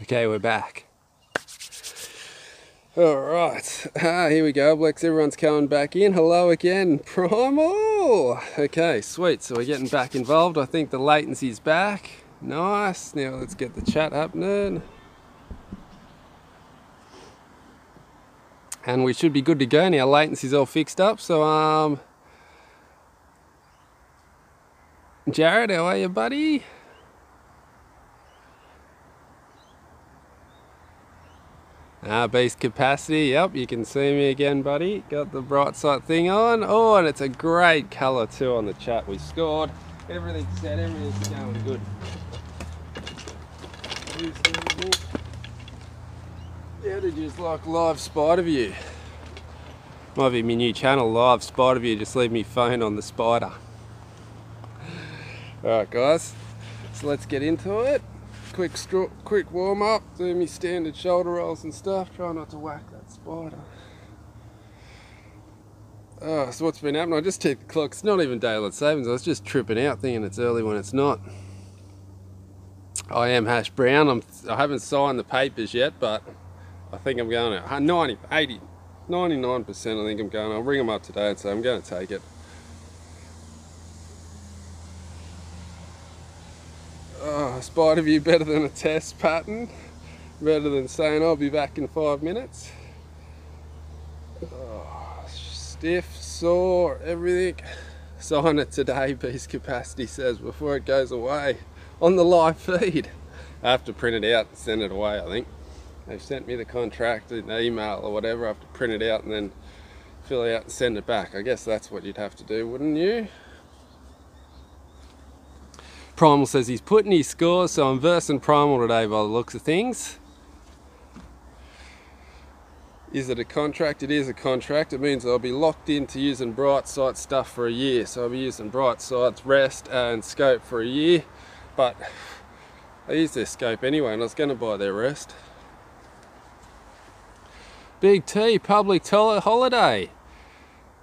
Okay, we're back. Alright, here we go, Blex. Everyone's coming back in. Hello again, Primal! Okay, sweet. So we're getting back involved. I think the latency's back. Nice. Now let's get the chat happening. And we should be good to go now. Latency's all fixed up. So, Jared, how are you, buddy? Beast capacity, yep, you can see me again, buddy. Got the bright side thing on. Oh, and it's a great colour too on the chat. We scored. Everything's set, everything's going good. How did you like live spider view? Might be my new channel, live spider view. Just leave me phone on the spider. Alright guys, so let's get into it. Quick warm up, do me standard shoulder rolls and stuff. Try not to whack that spider. So what's been happening? I just checked the clock. It's not even daylight savings. I was just tripping out thinking it's early when it's not. I am hash brown. I haven't signed the papers yet, but I think I'm going at 99%. I think I'm going. I'll ring them up today and say I'm going to take it. Spider view better than a test pattern, better than saying I'll be back in 5 minutes. Stiff, sore, everything. Sign it today, Beast Capacity says, before it goes away on the live feed. I have to print it out and send it away, I think. They've sent me the contract, an email or whatever. I have to print it out and then fill it out and send it back. I guess that's what you'd have to do, wouldn't you? Primal says he's putting his scores, so I'm versing Primal today by the looks of things. Is it a contract? It is a contract. It means I'll be locked into using bright sight stuff for a year. So I'll be using bright sights, rest and scope for a year. But I use their scope anyway and I was going to buy their rest. Big T, public holiday.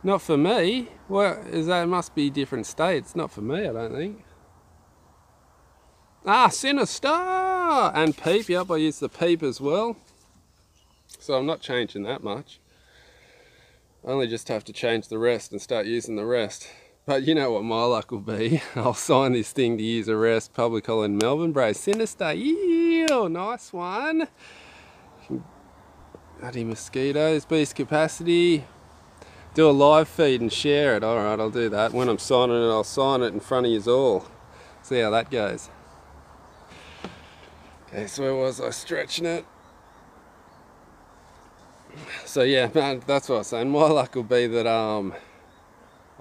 Not for me. Well, it must be different states. Not for me, I don't think. Sinister! And peep, yep, I use the peep as well. So I'm not changing that much. I only just have to change the rest and start using the rest. But you know what my luck will be. I'll sign this thing to use a rest, public holiday in Melbourne, bro. Sinister, yeah, nice one. Bloody mosquitoes, beast capacity. Do a live feed and share it. Alright, I'll do that. When I'm signing it, I'll sign it in front of you all. See how that goes. Okay, so where was I stretching it? So yeah, man, that's what I was saying. My luck will be that I'll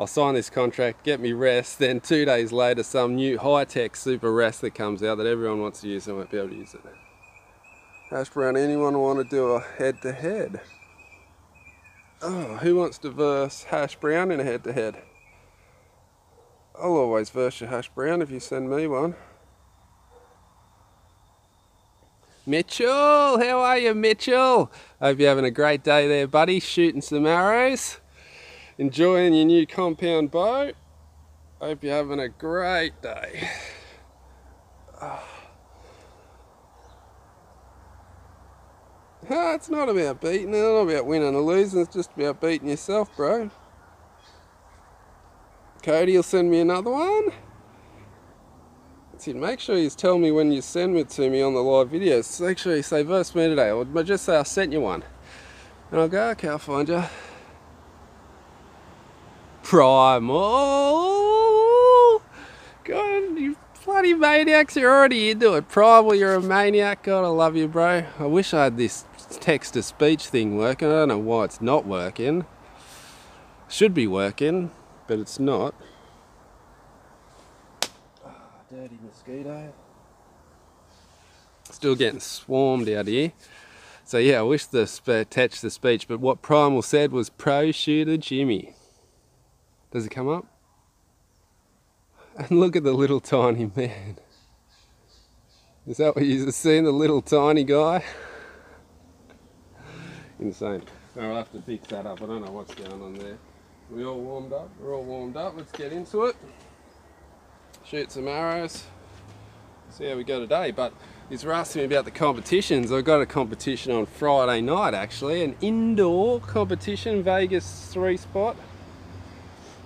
sign this contract, get me rest, then 2 days later some new high-tech super rest that comes out that everyone wants to use, I won't be able to use it. Hash brown, anyone want to do a head-to-head? Oh, who wants to verse hash brown in a head-to-head? I'll always verse your hash brown if you send me one. Mitchell, how are you, Mitchell? Hope you're having a great day there, buddy. Shooting some arrows. Enjoying your new compound bow. Hope you're having a great day. It's not about beating, it's not about winning or losing, it's just about beating yourself, bro. Cody will send me another one. Make sure you tell me when you send it to me on the live videos. Make sure you say verse me today, or just say I sent you one. And I'll go, okay, I'll find you. Primal! God, you bloody maniacs, you're already into it. Primal, you're a maniac. God, I love you, bro. I wish I had this text-to-speech thing working. I don't know why it's not working. Should be working, but it's not. Dirty mosquito. Still getting swarmed out here. So yeah, I wish the text to speech, but what Primal said was pro shooter Jimi. Does it come up? And look at the little tiny man. Is that what you're seeing, the little tiny guy? Insane. I'll have to fix that up. I don't know what's going on there. We all warmed up? We're all warmed up. Let's get into it. Shoot some arrows. see how we go today. But he's asking me about the competitions. I got a competition on Friday night actually, an indoor competition, Vegas 3 spot.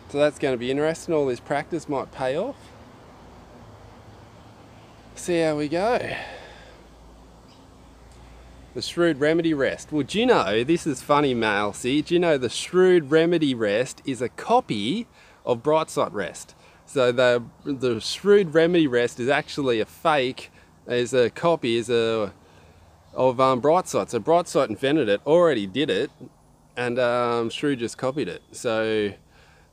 So that's going to be interesting. All this practice might pay off. See how we go. The Shrewd Remedy Rest. Well, do you know, this is funny, Malsey, do you know the Shrewd Remedy Rest is a copy of Bright Sight Rest? So the Shrewd Remedy Rest is actually a fake, is a copy, of Bright Sight. So Bright Sight invented it, already did it, and Shrewd just copied it. So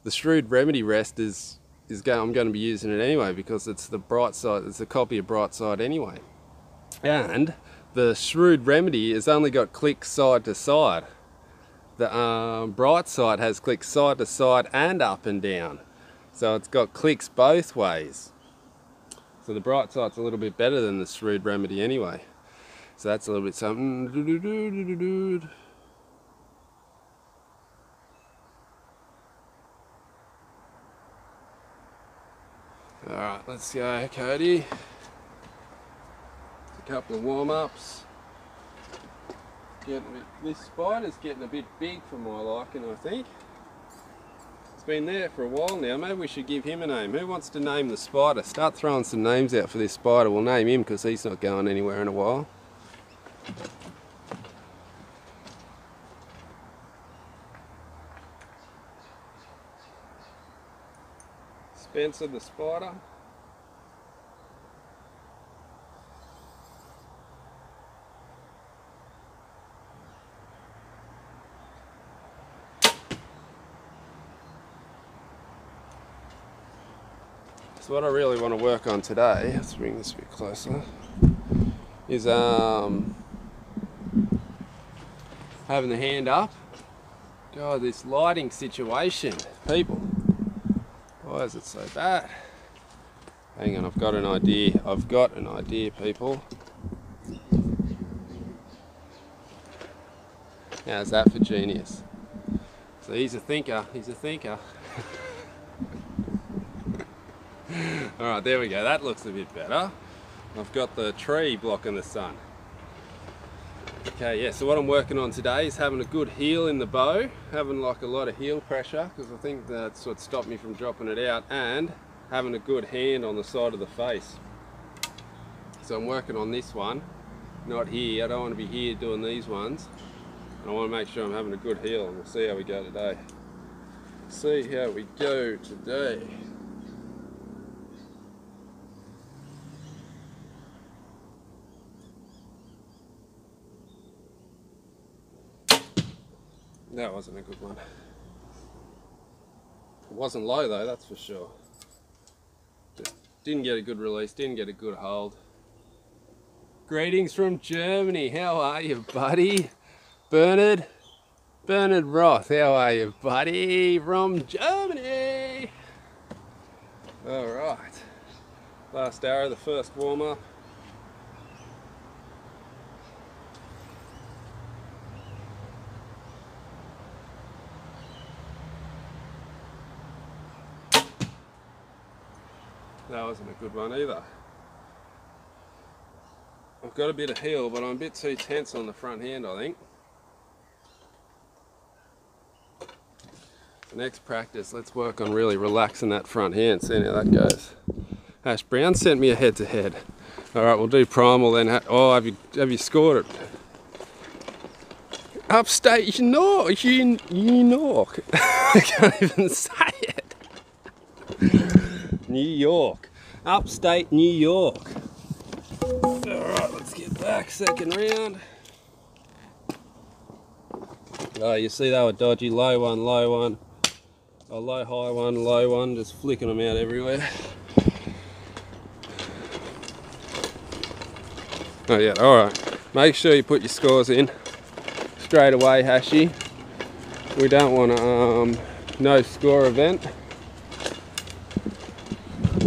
the Shrewd Remedy Rest I'm going to be using it anyway because it's the Bright Sight, it's a copy of Bright Sight anyway. And the Shrewd Remedy has only got clicks side to side. The Bright Sight has clicks side to side and up and down. So it's got clicks both ways. So the Bright Sight's a little bit better than the Shrewd Remedy anyway. So that's a little bit something. Alright, let's go, Cody. A couple of warm-ups. This spider's getting a bit big for my liking, I think. It's been there for a while now. Maybe we should give him a name. Who wants to name the spider? Start throwing some names out for this spider. We'll name him because he's not going anywhere in a while. Spencer the spider. So what I really want to work on today, let's bring this a bit closer, is having the hand up. God, this lighting situation, people. Why is it so bad? Hang on, I've got an idea. I've got an idea, people. How's that for genius? So he's a thinker, he's a thinker. Alright, there we go, that looks a bit better. I've got the tree blocking the sun. Okay, yeah, so what I'm working on today is having a good heel in the bow, having like a lot of heel pressure, because I think that's what stopped me from dropping it out, and having a good hand on the side of the face. So I'm working on this one, not here. I don't want to be here doing these ones. And I want to make sure I'm having a good heel, and we'll see how we go today. See how we go today. That wasn't a good one. It wasn't low though, that's for sure. Just didn't get a good release, didn't get a good hold. Greetings from Germany, how are you, buddy? Bernard Roth, how are you, buddy? From Germany! Alright. Last arrow, the first warm-up. That wasn't a good one either. I've got a bit of heel, but I'm a bit too tense on the front hand, I think. The next practice, let's work on really relaxing that front hand, see how that goes. Ash Brown sent me a head-to-head. Alright, we'll do primal then. Oh, have you scored it? Upstate New York. I can't even say it. New York, upstate New York. Alright, let's get back, second round. Oh, you see they were dodgy, low one, a low, high one, just flicking them out everywhere. Oh yeah, alright. Make sure you put your scores in straight away, Hashi. We don't want a no score event.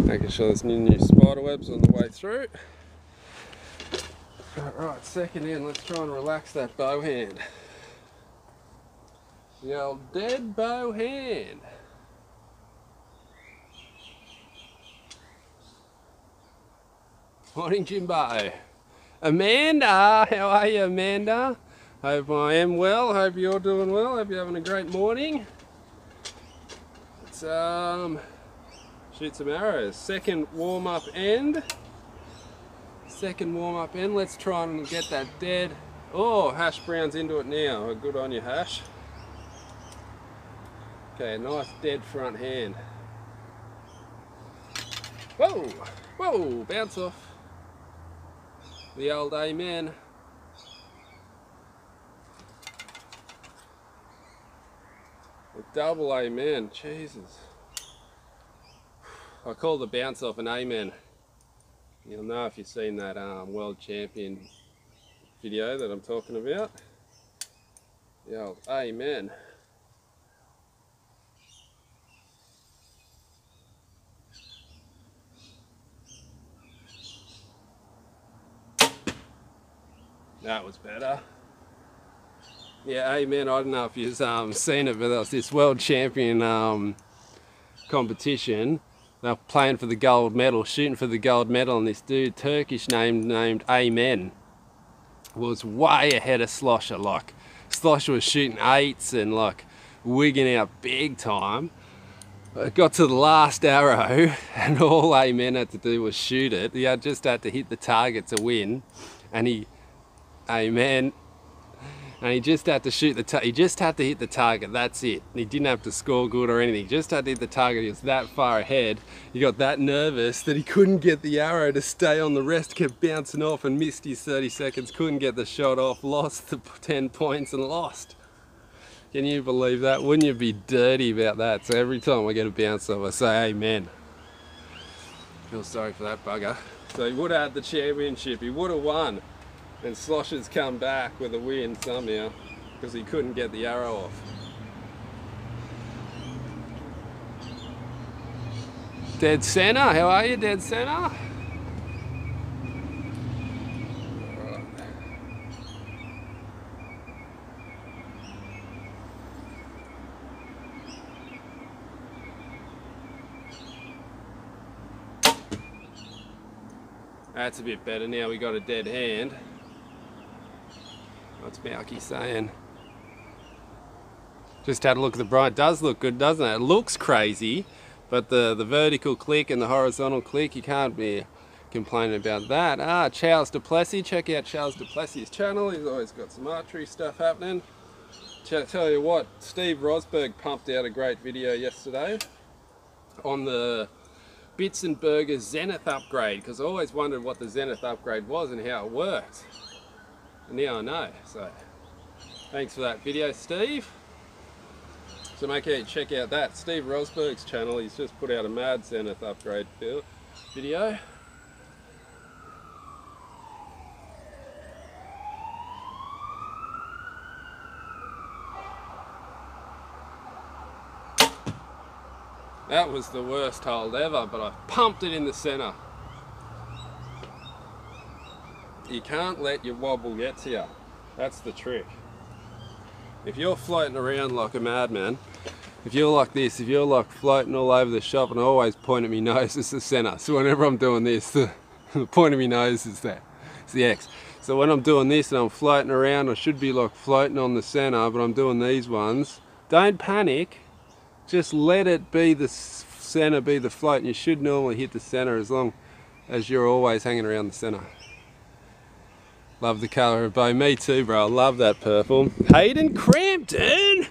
Making sure there's new spider webs on the way through. Alright, second in, let's try and relax that bow hand. The old dead bow hand. Morning, Jimbo. Amanda, how are you, Amanda? Hope I am well. Hope you're doing well. Hope you're having a great morning. Let's shoot some arrows. Second warm up end. Let's try and get that dead. Oh, hash brown's into it now. Good on you, hash. Okay, nice dead front hand. Whoa, whoa, bounce off. The old amen. A double amen, Jesus. I call the bounce off an amen. You'll know if you've seen that world champion video that I'm talking about. The old amen. That was better. Yeah, amen. I don't know if you've seen it, but there was this world champion competition. They were playing for the gold medal, shooting for the gold medal, and this dude, Turkish named Amen, was way ahead of Slosher. Like, Slosher was shooting 8s and like wigging out big time. It got to the last arrow, and all Amen had to do was shoot it. He just had to hit the target to win, and Amen. And he just had to shoot he just had to hit the target, that's it. He didn't have to score good or anything, he just had to hit the target. He was that far ahead. He got that nervous that he couldn't get the arrow to stay on. The rest kept bouncing off and missed his 30 seconds, couldn't get the shot off, lost the 10 points and lost. Can you believe that? Wouldn't you be dirty about that? So every time I get a bounce off, I say amen. Feel sorry for that bugger. So he would have had the championship, he would have won. And Slosher's come back with a win somehow because he couldn't get the arrow off. Dead center, how are you, dead center? That's a bit better now, we got a dead hand. What's Bowky saying? Just had a look at the brite. Does look good, doesn't it? It looks crazy, but the vertical click and the horizontal click, you can't be complaining about that. Charles Duplessis, check out Charles Duplessis' channel. He's always got some archery stuff happening. Tell you what, Steve Rosberg pumped out a great video yesterday on the Bits and Burgers Zenith upgrade, because I always wondered what the Zenith upgrade was and how it worked. And now I know, so thanks for that video, Steve. So make sure you check out that, Steve Rosberg's channel. He's just put out a mad Zenith upgrade video. That was the worst hold ever, but I pumped it in the center. You can't let your wobble get to you. That's the trick. If you're floating around like a madman, if you're like this, if you're like floating all over the shop, and I always point at my nose, it's the center. So whenever I'm doing this, the point of my nose is there. It's the X. So when I'm doing this and I'm floating around, I should be like floating on the center, but I'm doing these ones. Don't panic. Just let it be the center, be the float, and you should normally hit the center as long as you're always hanging around the center. Love the colour of bow. Me too, bro. I love that purple. Hayden Crampton!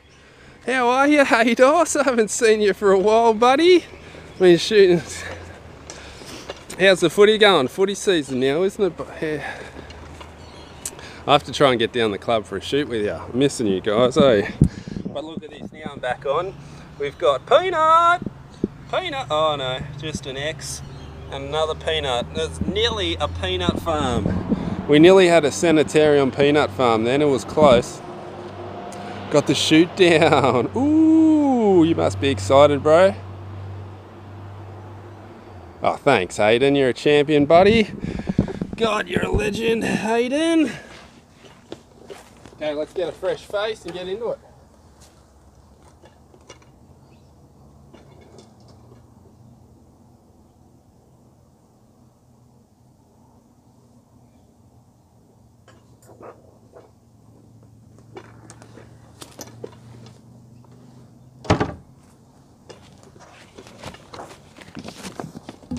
How are you, Haydos? I haven't seen you for a while, buddy. Been shooting. How's the footy going? Footy season now, isn't it? Yeah. I have to try and get down the club for a shoot with you. I'm missing you guys, eh? But look at this, now I'm back on. We've got Peanut! Peanut! Oh no, just an X. And another peanut. There's nearly a peanut farm. We nearly had a sanitarium peanut farm then, it was close. Got the shoot down. Ooh, you must be excited, bro. Oh, thanks, Hayden. You're a champion, buddy. God, you're a legend, Hayden. Okay, let's get a fresh face and get into it.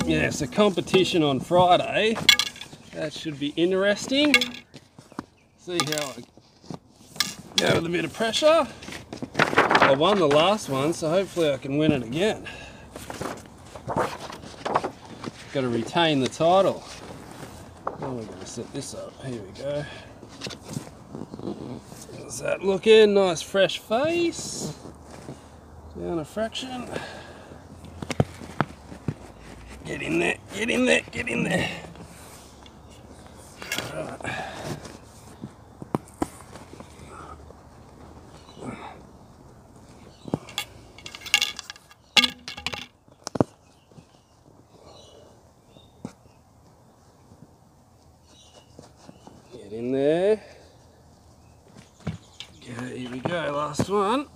Yeah, so competition on Friday. That should be interesting. See how I go with a bit of pressure. I won the last one, so hopefully I can win it again. Got to retain the title. Now we're going to set this up. Here we go. How's that looking? Nice fresh face. Down a fraction. Get in there, get in there, get in there. Right. Get in there. Okay, here we go, last one.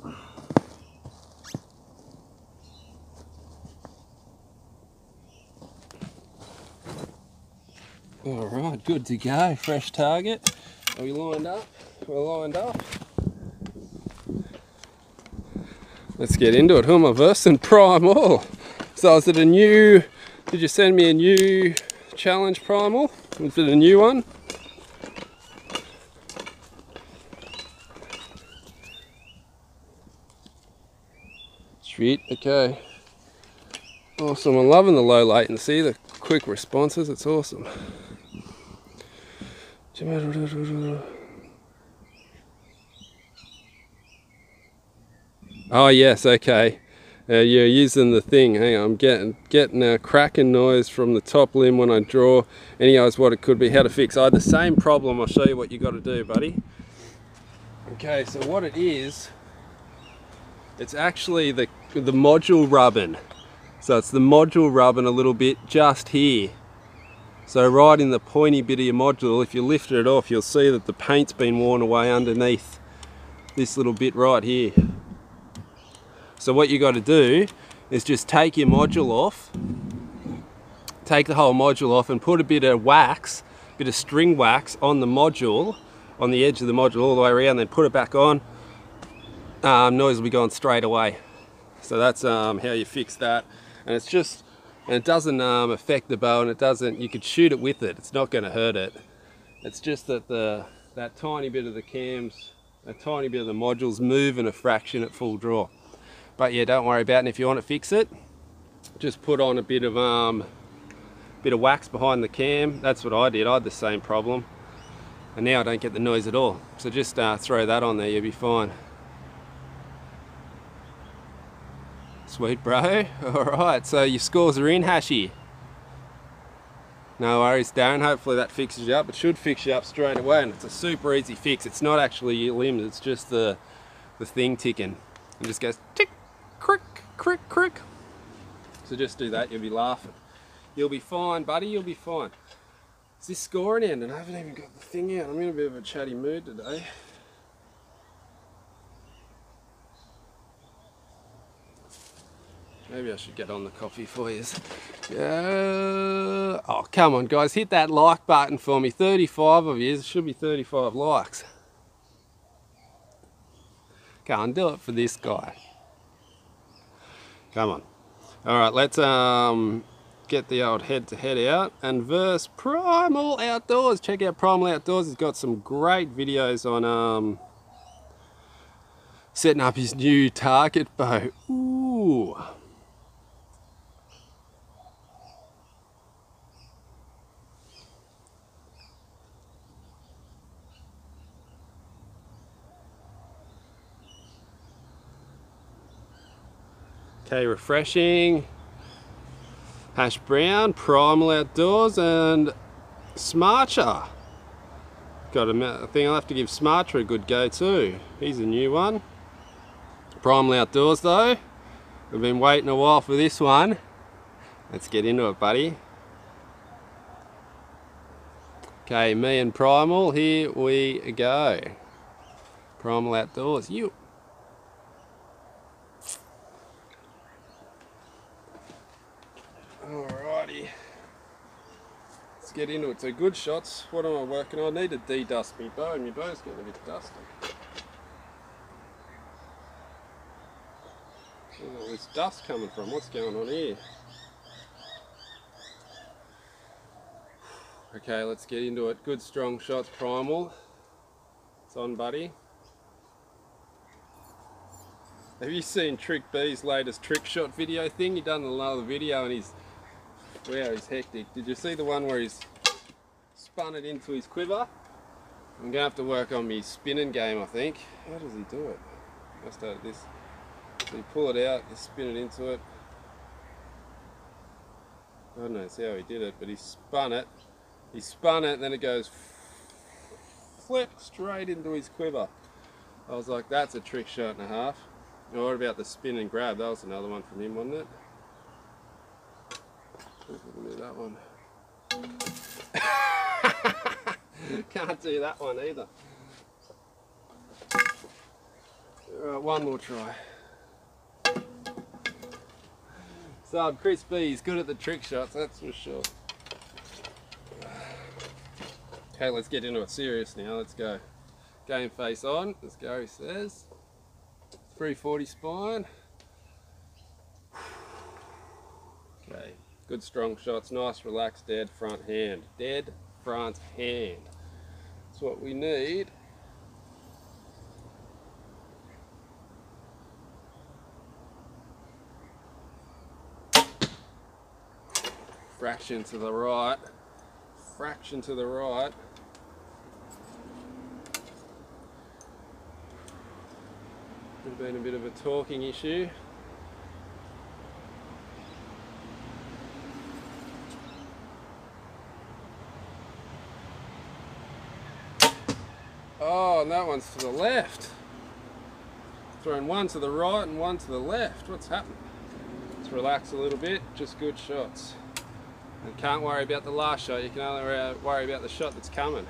Alright, good to go. Fresh target. Are we lined up? We're lined up. Let's get into it. Who am I versing? Primal. So is it a new... Did you send me a new challenge, Primal? Is it a new one? Sweet, okay. Awesome, I'm loving the low latency, the quick responses, it's awesome. Oh yes, okay. You're using the thing. Hang on, I'm getting a cracking noise from the top limb when I draw. Anyways, what it could be, how to fix. I had the same problem. I'll show you what you got to do, buddy. Okay, so what it is, it's actually the module rubbing. So it's the module rubbing a little bit just here. So right in the pointy bit of your module, if you lift it off, you'll see that the paint's been worn away underneath this little bit right here. So what you got to do is just take your module off, take the whole module off and put a bit of wax, bit of string wax on the module, on the edge of the module all the way around, then put it back on. Noise will be gone straight away. So that's how you fix that. And it's just, and it doesn't affect the bow, and it doesn't, you could shoot it with it, it's not going to hurt it. It's just that that tiny bit of the cams, a tiny bit of the modules moving a fraction at full draw. But yeah, don't worry about it. And if you want to fix it, just put on a bit of wax behind the cam. That's what I did. I had the same problem, and now I don't get the noise at all. So just throw that on there, you'll be fine. Sweet, bro. All right, so your scores are in, Hashy. No worries, Darren. Hopefully that fixes you up. It should fix you up straight away, and it's a super easy fix. It's not actually your limbs. It's just the thing ticking. It just goes tick, crick, crick, crick. So just do that. You'll be laughing. You'll be fine, buddy. You'll be fine. Is this scoring ending? I haven't even got the thing out. I'm in a bit of a chatty mood today. Maybe I should get on the coffee for you. Oh, come on, guys. Hit that like button for me. 35 of you. It should be 35 likes. Come on, do it for this guy. Come on. All right, let's get the old head-to-head out and verse Primal Outdoors. Check out Primal Outdoors. He's got some great videos on setting up his new target bow. Ooh. Okay, refreshing, hash brown, Primal Outdoors, and Smarcher. Got a thing. I'll have to give Smarcher a good go too. He's a new one. Primal Outdoors though. We've been waiting a while for this one. Let's get into it, buddy. Okay, me and Primal, here we go. Primal Outdoors, you. Alrighty, let's get into it. So good shots. What am I working on? I need to de-dust my bow. My bow's getting a bit dusty. Where's dust coming from? What's going on here? Okay, let's get into it. Good strong shots, primal. It's on, buddy. Have you seen Trick B's latest trick shot video thing? He done another video and he's hectic. Did you see the one where he's spun it into his quiver? I'm gonna have to work on my spinning game, I think. How does he do it? I started this. So you pull it out, you spin it into it. God knows how he did it, but he spun it, and then it goes flip straight into his quiver. I was like, that's a trick shot and a half. And what about the spin and grab? That was another one from him, wasn't it? Look at that one. Can't do that one either. Alright, one more try. So Chris B is good at the trick shots, that's for sure. Okay, let's get into it serious now. Let's go. Game face on, as Gary says. 340 spine. Okay, good strong shots, nice relaxed dead front hand. Dead front hand. That's what we need. Fraction to the right. Fraction to the right. There's been a bit of a talking issue. Oh, and that one's to the left. Throwing one to the right and one to the left. What's happening? Let's relax a little bit. Just good shots. And can't worry about the last shot. You can only worry about the shot that's coming.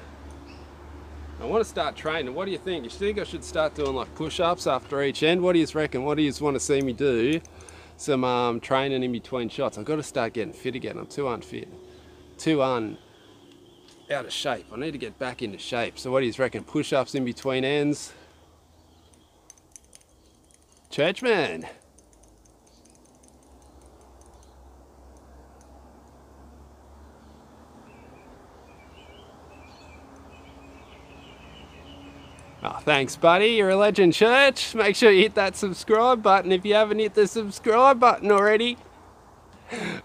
I want to start training. What do you think? You think I should start doing like push-ups after each end? What do you reckon? What do you want to see me do? Some training in between shots. I've got to start getting fit again. I'm too unfit. Out of shape. I need to get back into shape. So what do you reckon? Push-ups in between ends? Churchman. Oh, thanks, buddy. You're a legend, Church. Make sure you hit that subscribe button if you haven't hit the subscribe button already.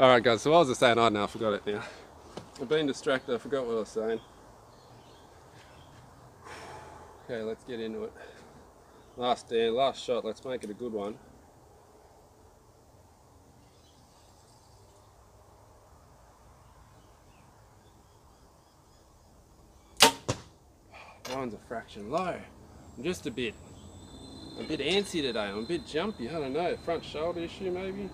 Alright, guys, so what was I saying? Oh, no, I forgot it now. I've been distracted. I forgot what I was saying. Okay, let's get into it. Last stand, last shot. Let's make it a good one. That one's a fraction low. I'm just a bit antsy today. I'm a bit jumpy. I don't know. Front shoulder issue maybe.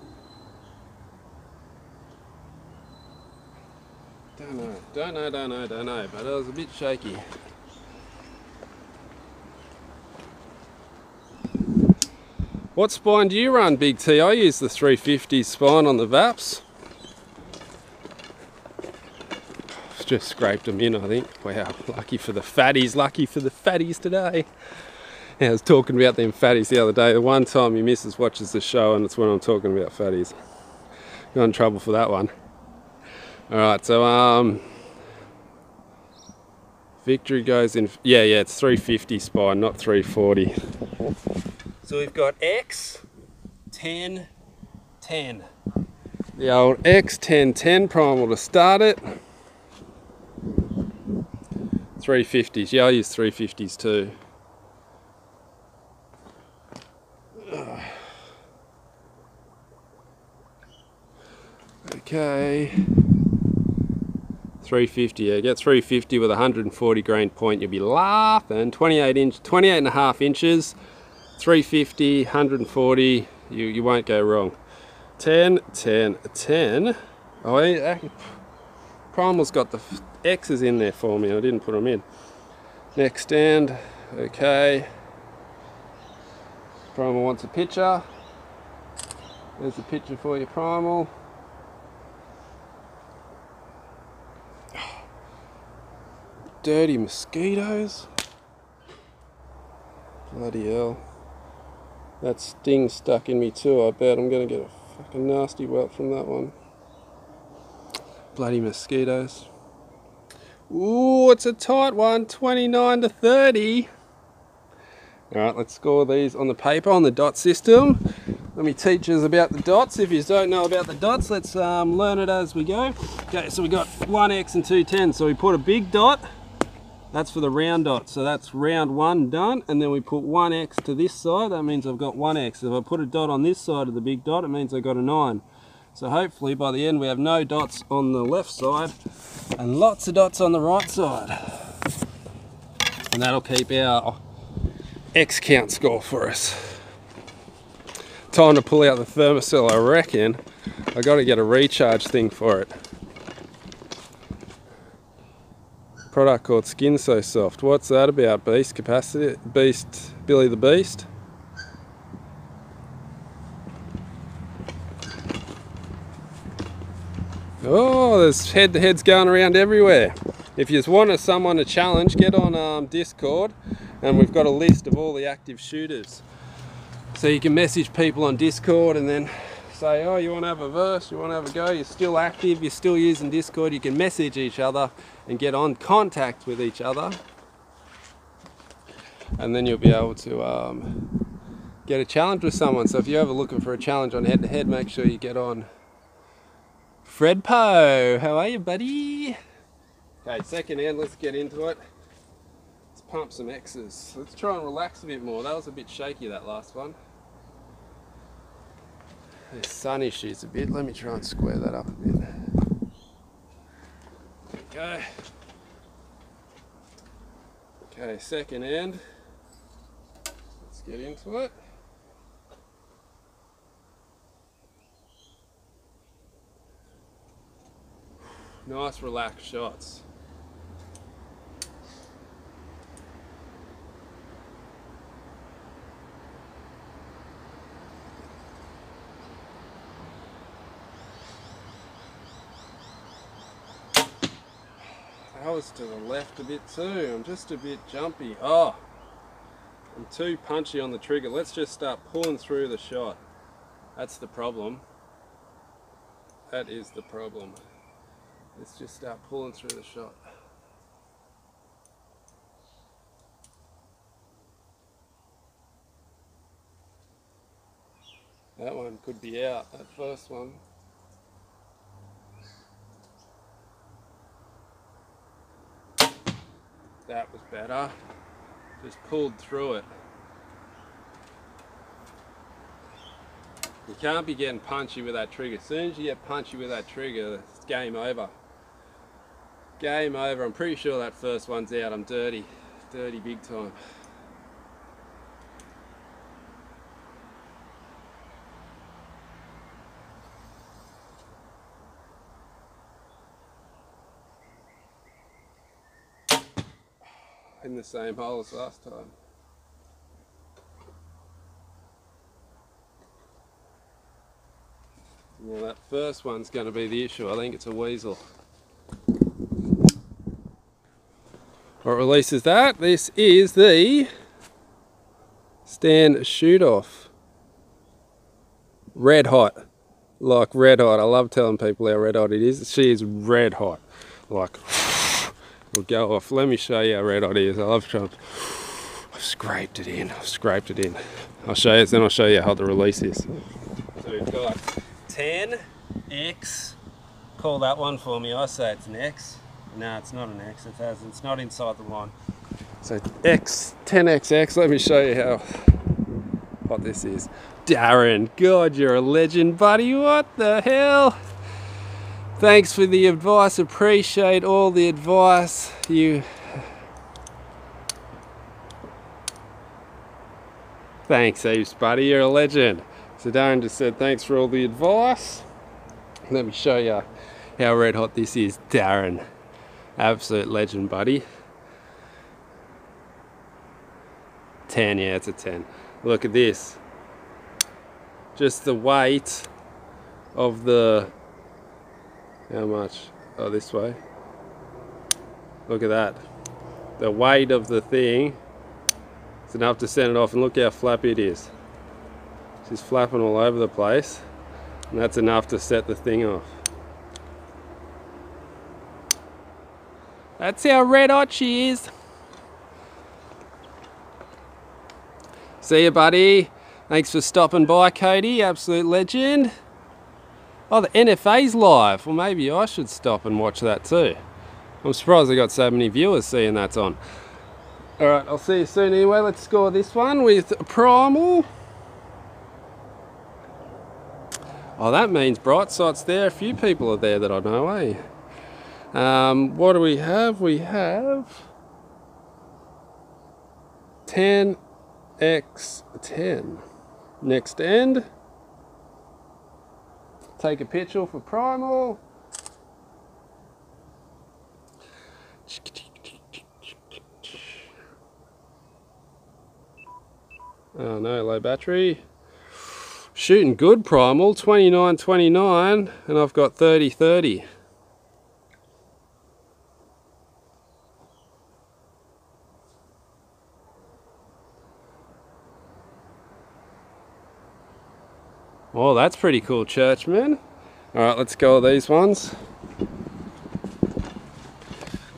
Don't know. But I was a bit shaky. What spine do you run, Big T? I use the 350 spine on the VAPs. Just scraped them in, I think. Wow, lucky for the fatties, today. Yeah, I was talking about them fatties the other day. The one time your missus watches the show and it's when I'm talking about fatties. Got in trouble for that one. Alright, so victory goes in, yeah, it's 350 spine, not 340. So we've got X, 10, 10. The old X, 10, 10 primal to start it. 350s, yeah, I use 350s too. Okay. 350, yeah, get 350 with 140 grain point, you'll be laughing. 28 and a half inches, 350, 140, you won't go wrong. 10, 10, 10. Oh, yeah, primal's got the X's in there for me, I didn't put them in. Next stand, okay. Primal wants a picture. There's a picture for you, Primal. Dirty mosquitoes. Bloody hell. That sting stuck in me too, I bet. I'm gonna get a fucking nasty welt from that one. Bloody mosquitoes. Ooh, it's a tight one, 29 to 30. Alright, let's score these on the paper, on the dot system. Let me teach us about the dots. If you don't know about the dots, let's learn it as we go. Okay, so we got 1x and 2 10s. So we put a big dot, that's for the round dot. So that's round 1 done. And then we put 1x to this side, that means I've got 1x. If I put a dot on this side of the big dot, it means I got a 9. So hopefully by the end we have no dots on the left side and lots of dots on the right side. And that'll keep our X count score for us. Time to pull out the thermocell, I reckon. I got to get a recharge thing for it. Product called Skin So Soft. What's that about? Beast capacity? Beast, Billy the Beast? Oh, there's head-to-heads going around everywhere. If you want someone to challenge, get on Discord, and we've got a list of all the active shooters. So you can message people on Discord and then say, oh, you want to have a verse, you want to have a go, you're still active, you're still using Discord, you can message each other and get on contact with each other. And then you'll be able to get a challenge with someone. So if you're ever looking for a challenge on head-to-head, make sure you get on Fred Poe. How are you, buddy? Okay, second hand, let's get into it. Let's pump some X's. Let's try and relax a bit more. That was a bit shaky, that last one. There's sun issues a bit. Let me try and square that up a bit. There we go. Okay, second hand. Let's get into it. Nice relaxed shots. I was to the left a bit too. I'm just a bit jumpy. Oh, I'm too punchy on the trigger. Let's just start pulling through the shot. That's the problem. That is the problem. Let's just start pulling through the shot. That one could be out, that first one. That was better. Just pulled through it. You can't be getting punchy with that trigger. As soon as you get punchy with that trigger, it's game over. Game over. I'm pretty sure that first one's out. I'm dirty. Dirty big time. In the same hole as last time. Well, that first one's going to be the issue. I think it's a weasel. What releases that? This is the stand shoot off. Red hot. Like red hot. I love telling people how red hot it is. She is red hot. Like, we'll go off. Let me show you how red hot it is. I've scraped it in. I've scraped it in. I'll show you, then I'll show you how the release is. So we've got 10X. Call that one for me. I say it's an X. No, it's not an X. It's not inside the line. So X, 10XX. Let me show you how hot this is. Darren, God, you're a legend, buddy. What the hell? Thanks for the advice. Appreciate all the advice. Thanks, heaps, buddy. You're a legend. So Darren just said thanks for all the advice. Let me show you how red hot this is. Darren, absolute legend, buddy. 10, yeah, it's a 10. Look at this. Just the weight of the, how much? Oh, this way. Look at that. The weight of the thing is enough to send it off, and look how flappy it is. She's flapping all over the place, and that's enough to set the thing off. That's how red hot she is. See you, buddy. Thanks for stopping by, Cody. Absolute legend. Oh, the NFA's live. Well, maybe I should stop and watch that too. I'm surprised I got so many viewers seeing that's on. Alright, I'll see you soon anyway. Let's score this one with primal. Oh, that means bright sight's there. A few people are there that I know, eh? What do we have? We have 10x10. Next end. Take a picture for primal. Oh no, low battery. Shooting good, primal. 29-29, and I've got 30-30. Oh, that's pretty cool, Churchman. Alright, let's go with these ones.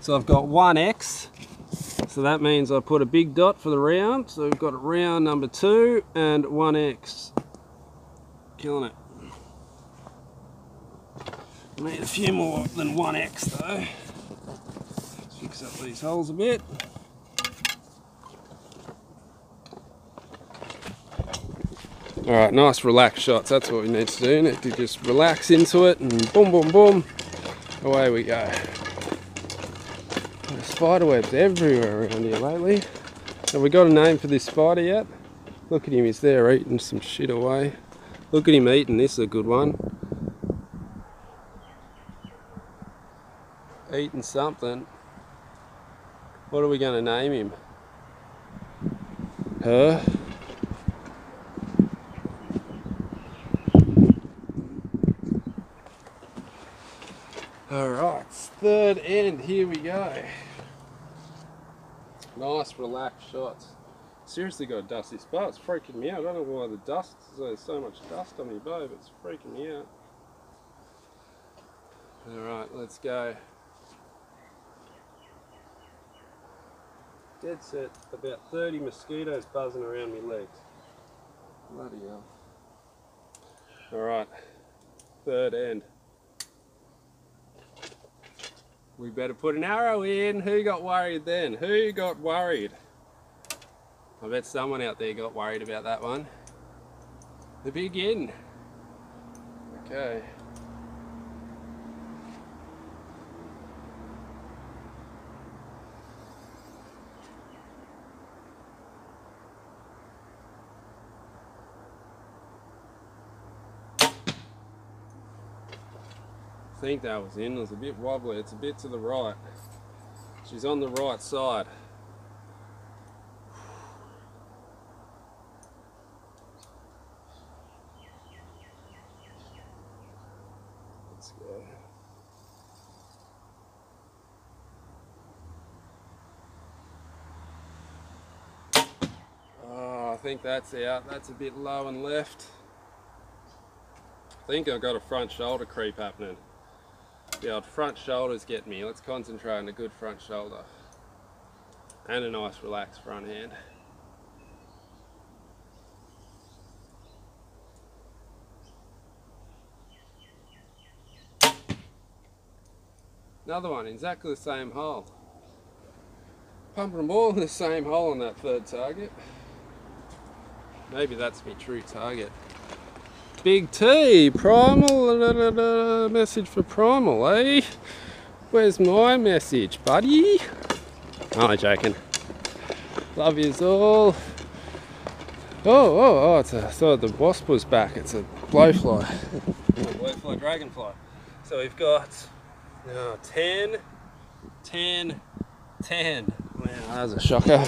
So I've got 1x. So that means I put a big dot for the round. So we've got round number 2 and 1x. Killing it. Need a few more than 1x though. Let's fix up these holes a bit. Alright, nice relaxed shots, that's what we need to do. We need to just relax into it and boom, boom, boom. Away we go. There's spider webs everywhere around here lately. Have we got a name for this spider yet? Look at him, he's there eating some shit away. Look at him eating, this is a good one. Eating something. What are we going to name him? Her? Alright, third end, here we go. Nice relaxed shots. Seriously got to dust this bar, it's freaking me out. I don't know why there's so much dust on my bow, but it's freaking me out. Alright, let's go. Dead set, about 30 mosquitoes buzzing around my legs. Bloody hell. Alright, third end. We better put an arrow in. Who got worried then? Who got worried? I bet someone out there got worried about that one. The big in. Okay. I think that was in. It was a bit wobbly. It's a bit to the right. She's on the right side. Let's go. Oh, I think that's out. That's a bit low and left. I think I've got a front shoulder creep happening. The old front shoulder's getting me. Let's concentrate on a good front shoulder. And a nice relaxed front hand. Another one, exactly the same hole. Pumping them all in the same hole on that third target. Maybe that's my true target. Big T, primal, message for primal, eh? Where's my message, buddy? Oh, I'm joking. Love yous all. Oh, I thought the wasp was back. It's a blowfly. Blowfly, dragonfly. So we've got 10, 10, 10. Wow, that was a shocker.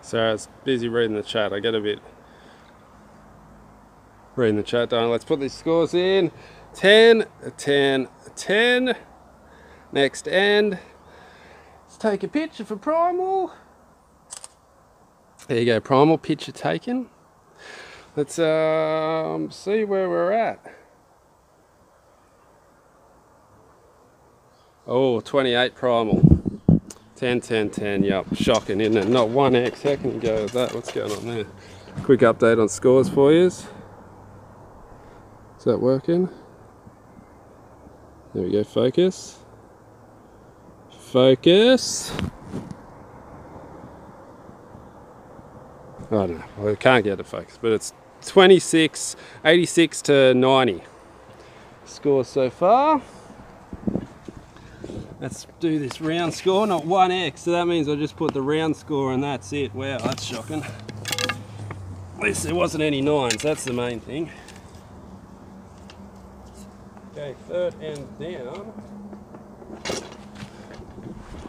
Sorry, I was busy reading the chat. I get a bit Reading the chat down. Let's put these scores in. 10, 10, 10. Next end. Let's take a picture for primal. There you go, primal picture taken. Let's see where we're at. Oh, 28 primal. 10, 10, 10. Yep, shocking, isn't it? Not 1x. How can you go with that? What's going on there? Quick update on scores for you. Is that working? There we go, focus. Focus. I don't know, well, I can't get it focused, but it's 26, 86 to 90. Scores so far. Let's do this round score, not 1x, so that means I just put the round score and that's it. Wow, that's shocking. At least there wasn't any 9s, that's the main thing. Okay, third end down.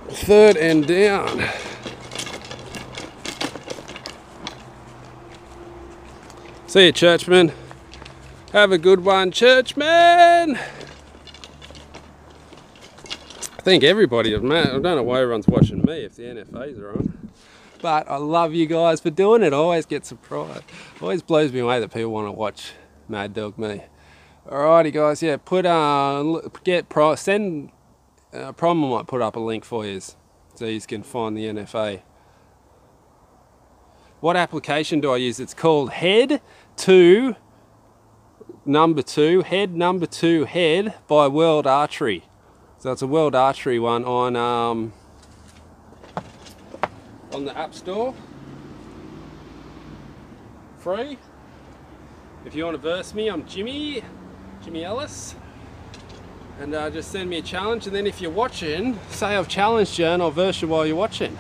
Third end down. See you, churchmen. Have a good one, churchmen. I think everybody, man, I don't know why everyone's watching me if the NFAs are on. But I love you guys for doing it. I always get surprised. It always blows me away that people want to watch Mad Dog me. Alrighty guys, yeah, send Prom might put up a link for you so you can find the NFA. What application do I use? It's called Head 2 number 2 Head by World Archery. So it's a World Archery one on the App Store. Free. If you want to verse me, I'm Jimi Ellis. And just send me a challenge, and then if you're watching, say I've challenged you and I'll verse you while you're watching.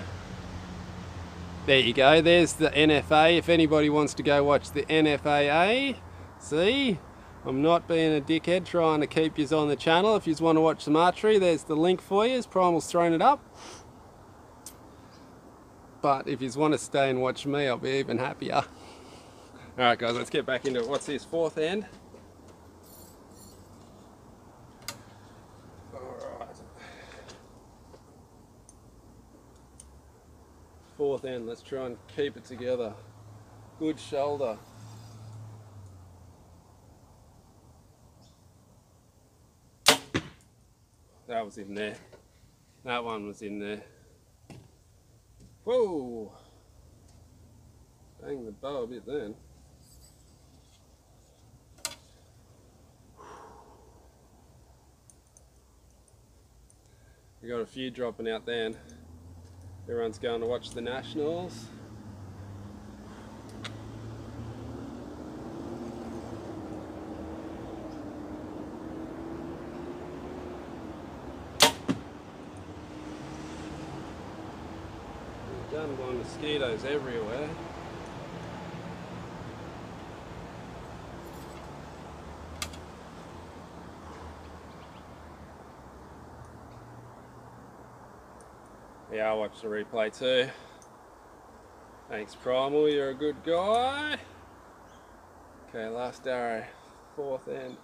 There you go, there's the NFA. If anybody wants to go watch the NFAA, see? I'm not being a dickhead trying to keep you on the channel. If you want to watch some archery, there's the link for you. Primal's thrown it up. But if you want to stay and watch me, I'll be even happier. Alright guys, let's get back into it. What's this, fourth end? Alright. Fourth end, let's try and keep it together. Good shoulder. That was in there. That one was in there. Whoa! Bang the bow a bit then. We got a few dropping out then. Everyone's going to watch the Nationals. Done by mosquitoes everywhere. Yeah, I'll watch the replay too. Thanks Primal, you're a good guy. Okay, last arrow, fourth end.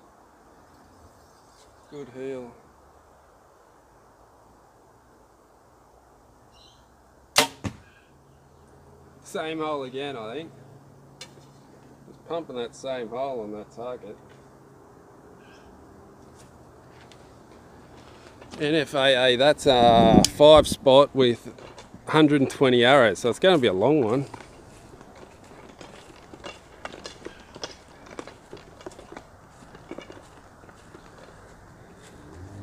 Good heel. Same hole again, I think. Just pumping that same hole on that target. NFAA, that's a 5 spot with 120 arrows, so it's going to be a long one.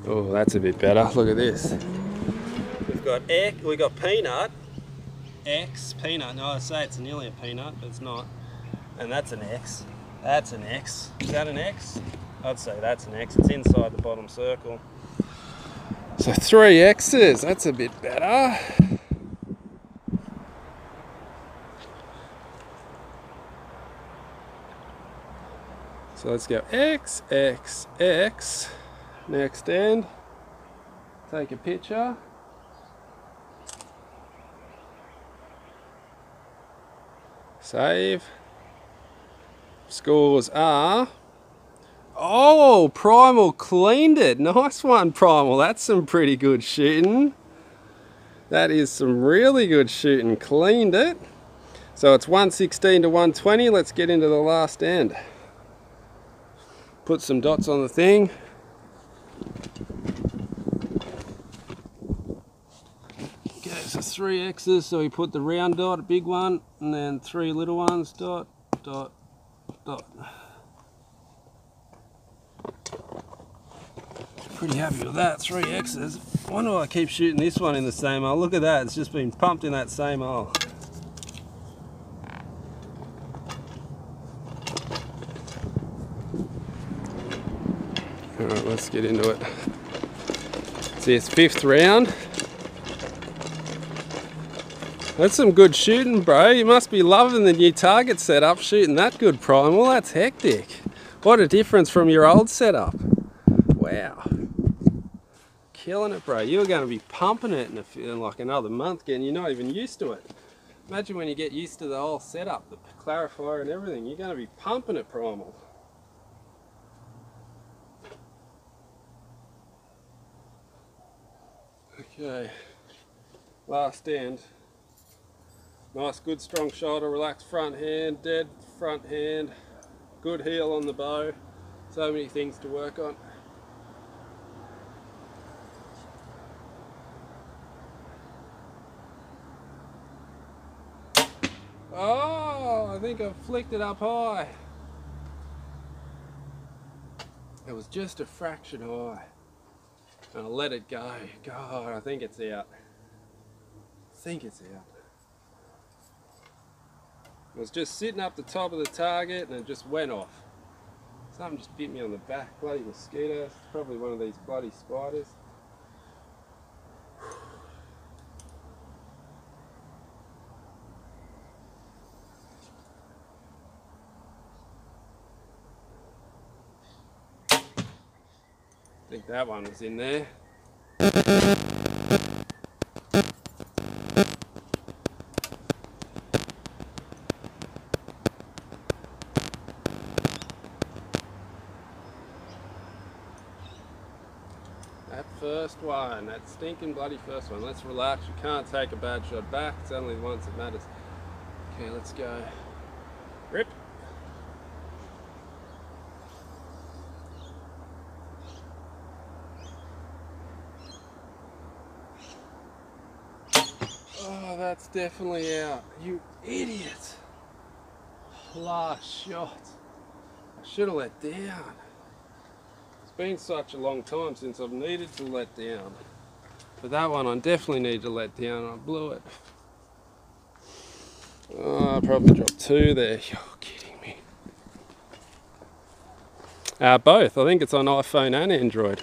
Oh, that's a bit better. Look at this. We've got peanut. X, peanut. No, I say it's nearly a peanut, but it's not. And that's an X. That's an X. Is that an X? I'd say that's an X. It's inside the bottom circle. So 3 X's. That's a bit better. So let's go X, X, X. Next end. Take a picture. Save. scores are... Oh, Primal cleaned it. Nice one, Primal. That's some pretty good shooting. That is some really good shooting. Cleaned it. So it's 116 to 120. Let's get into the last end. Put some dots on the thing. Okay, so 3 X's. So we put the round dot, a big one, and then 3 little ones. Dot, dot, dot. Pretty happy with that, 3 X's. Why do I keep shooting this one in the same hole? Look at that, it's just been pumped in that same hole. Alright, let's get into it. See, it's 5th round. That's some good shooting, bro. You must be loving the new target setup, shooting that good, Primal. That's hectic. What a difference from your old setup. Wow. Killing it, bro. You're going to be pumping it in like another month, getting you're not even used to it. Imagine when you get used to the whole setup, the clarifier and everything, you're going to be pumping it, Primal. Okay, last end. Nice, good, strong shoulder, relaxed front hand, dead front hand, good heel on the bow. So many things to work on. Oh, I think I flicked it up high. It was just a fraction high. And I let it go. God, I think it's out. I think it's out. It was just sitting up the top of the target and it just went off. Something just bit me on the back. Bloody mosquito. It's probably one of these bloody spiders. I think that one was in there. That first one, that stinking bloody first one. Let's relax. You can't take a bad shot back. It's only the ones that matters. Okay, let's go. Rip. Oh, that's definitely out. You idiot. Last shot. I should have let down. It's been such a long time since I've needed to let down. But that one I definitely need to let down. I blew it. Oh, I probably dropped 2 there. You're kidding me. Both. I think it's on iPhone and Android.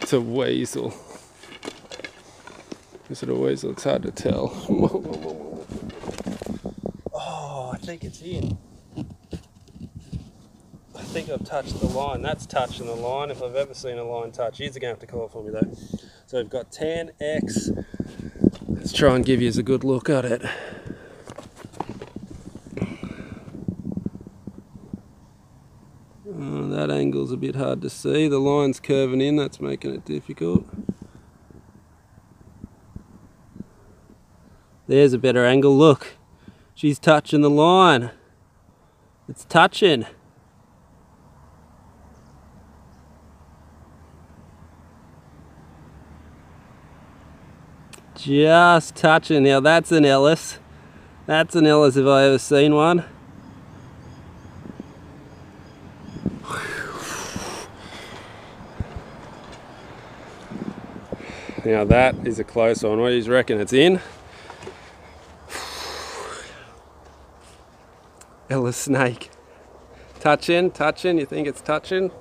It's a weasel. Is it a weasel? It's hard to tell. Oh, I think it's in. I think I've touched the line. That's touching the line if I've ever seen a line touch. You're going to have to call it for me though. So we've got 10x. Let's try and give you a good look at it. Oh, that angle's a bit hard to see. The line's curving in, that's making it difficult. There's a better angle. Look, she's touching the line. It's touching. Just touching. Now that's an Ellis. That's an Ellis if I ever seen one. Now that is a close one. What do you reckon? It's in? Ellis snake. Touching, touching. You think it's touching?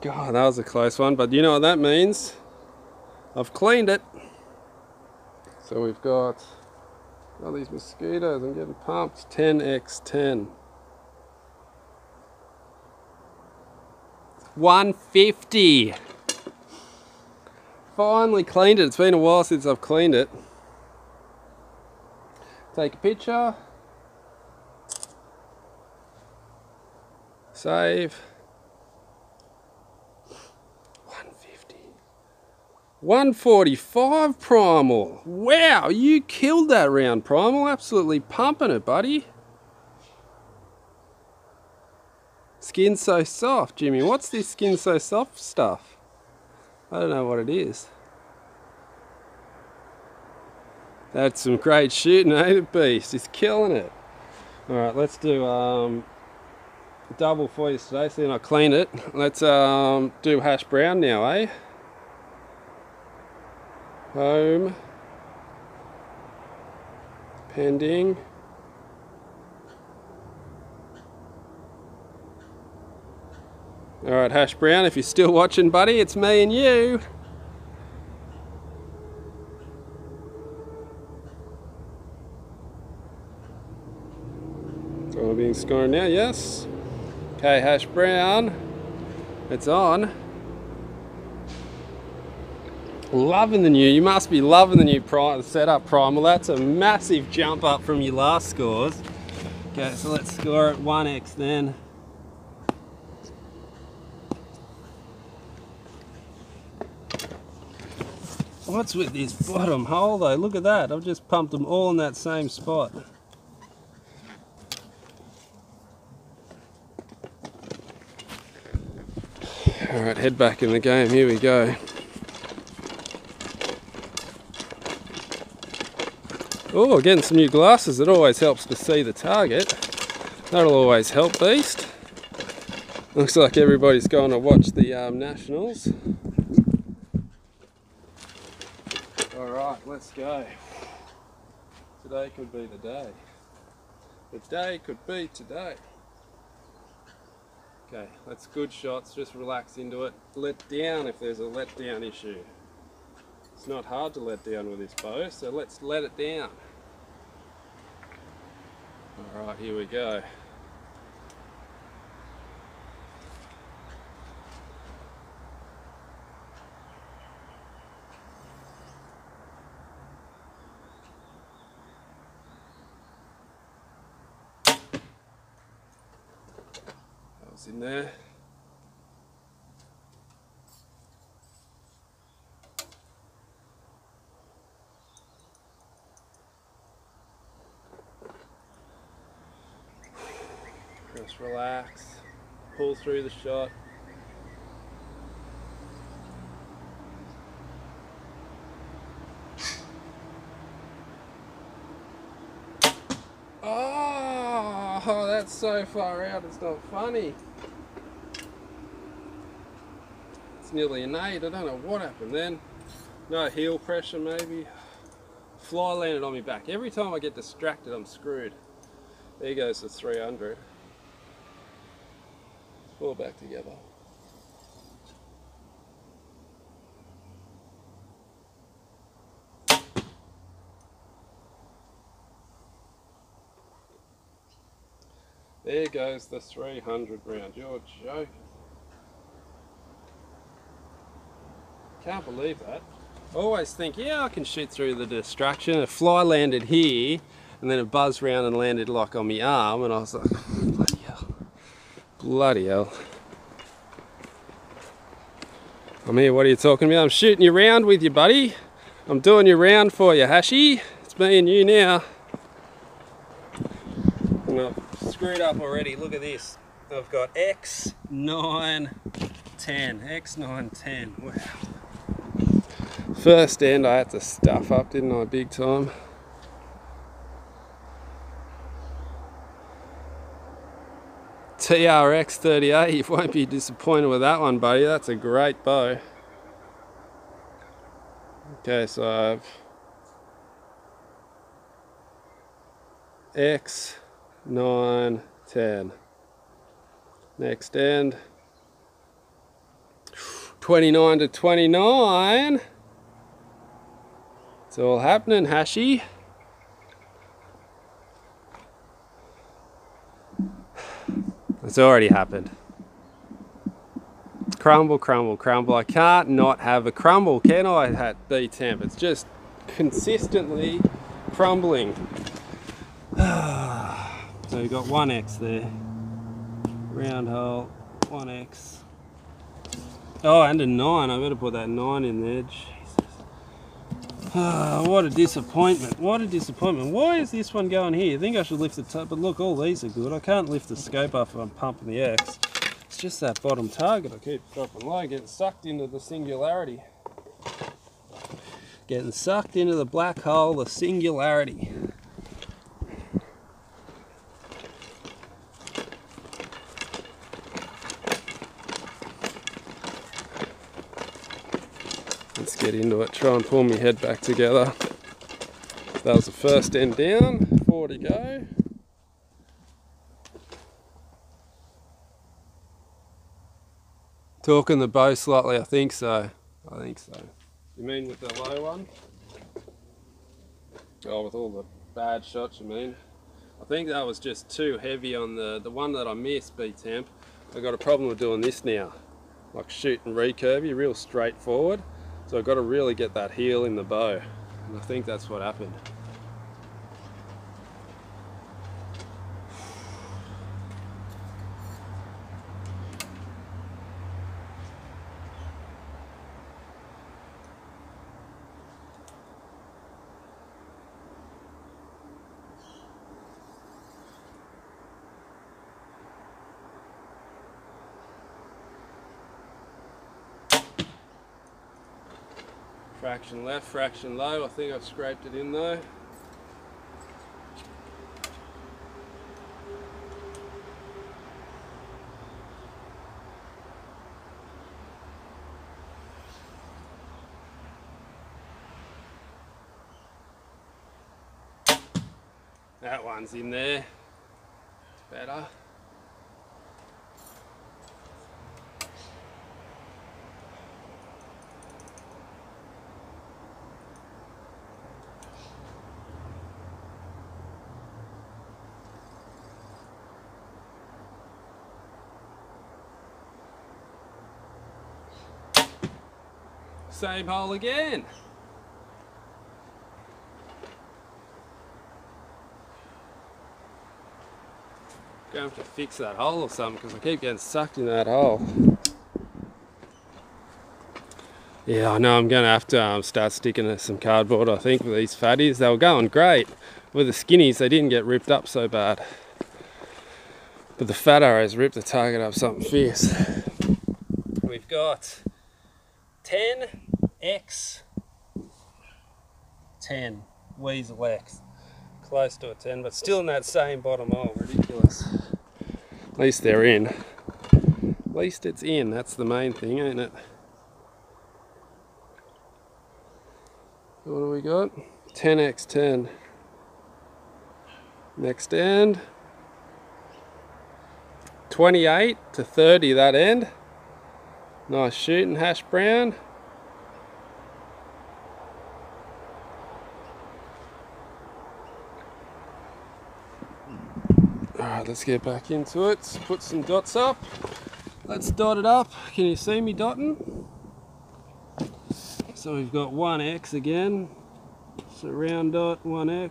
God, that was a close one. But you know what that means? I've cleaned it. So we've got all these mosquitoes. I'm getting pumped. 10x10. 150. Finally cleaned it. It's been a while since I've cleaned it. Take a picture. Save. 150. 145 primal. Wow, you killed that round, primal. Absolutely pumping it, buddy. Skin so soft, Jimmy. What's this skin so soft stuff? I don't know what it is. That's some great shooting, ain't it, beast? He's killing it. Alright, let's do double for you today, so then I clean it. Let's do hash brown now, eh? Home. Pending. Alright, hash brown, if you're still watching, buddy, it's me and you. So being scored now, yes. Okay, hash brown. It's on. Loving the new, you must be loving the new setup primal. That's a massive jump up from your last scores. Okay, so let's score at 1x then. What's with this bottom hole though? Look at that, I've just pumped them all in that same spot. Alright, head back in the game, here we go. Oh, getting some new glasses, it always helps to see the target. That'll always help, beast. Looks like everybody's going to watch the Nationals. Alright, let's go. Today could be the day. The day could be today. Okay, that's good shots, just relax into it. Let down if there's a letdown issue. It's not hard to let down with this bow, so let's let it down. Alright, here we go. That was in there. Just relax, pull through the shot. Oh, that's so far out, it's not funny. It's nearly an 8, I don't know what happened then. No heel pressure maybe. Fly landed on me back. Every time I get distracted, I'm screwed. There goes the 300. All back together. There goes the 300 round. You're joking. Can't believe that. I always think, yeah, I can shoot through the distraction. A fly landed here, and then it buzzed round and landed like on my arm, and I was like, bloody hell. Bloody hell. I'm here, what are you talking about? I'm shooting you round with you, buddy. I'm doing your round for you, Hashy. It's me and you now. And I've screwed up already, look at this. I've got X, 9, 10. X, 9, 10, wow. First end I had to stuff up, didn't I, big time. TRX 38, you won't be disappointed with that one, buddy. That's a great bow. Okay, so I have X, 9, 10. Next end, 29 to 29. It's all happening, Hashy. It's already happened. Crumble, crumble, crumble. I can't not have a crumble, can I, at B temp? It's just consistently crumbling. So we've got 1x there. round hole, 1x. Oh, and a 9. I better put that 9 in there. Jesus. Oh, what a disappointment. What a disappointment. Why is this one going here? I think I should lift the top, but look, all these are good. I can't lift the scope up if I'm pumping the X. It's just that bottom target I keep dropping low, getting sucked into the singularity. Getting sucked into the black hole, the singularity. Let's get into it, try and pull my head back together. That was the first end down, 4 to go. Torquing the bow slightly, I think so. I think so. You mean with the low one? Oh, with all the bad shots, you mean? I think that was just too heavy on the one that I missed, B-temp. I've got a problem with doing this now. Like shoot and recurve, real straightforward. So I've got to really get that heel in the bow. And I think that's what happened. Fraction left, fraction low. I think I've scraped it in though. That one's in there. It's better. Same hole again. Gonna have to fix that hole or something because I keep getting sucked in that hole. Yeah, I know I'm gonna have to start sticking some cardboard, I think, with these fatties. They were going great. With the skinnies, they didn't get ripped up so bad. But the fat arrows ripped the target up something fierce. We've got 10x 10 Weasel X. Close to a 10, but still in that same bottom hole. Ridiculous. At least they're in. At least it's in. That's the main thing, ain't it? What do we got? 10x10. Next end. 28 to 30 that end. Nice shooting, hash brown. Alright, let's get back into it. Put some dots up. Let's dot it up. Can you see me dotting? So we've got 1x again. So round dot, 1x.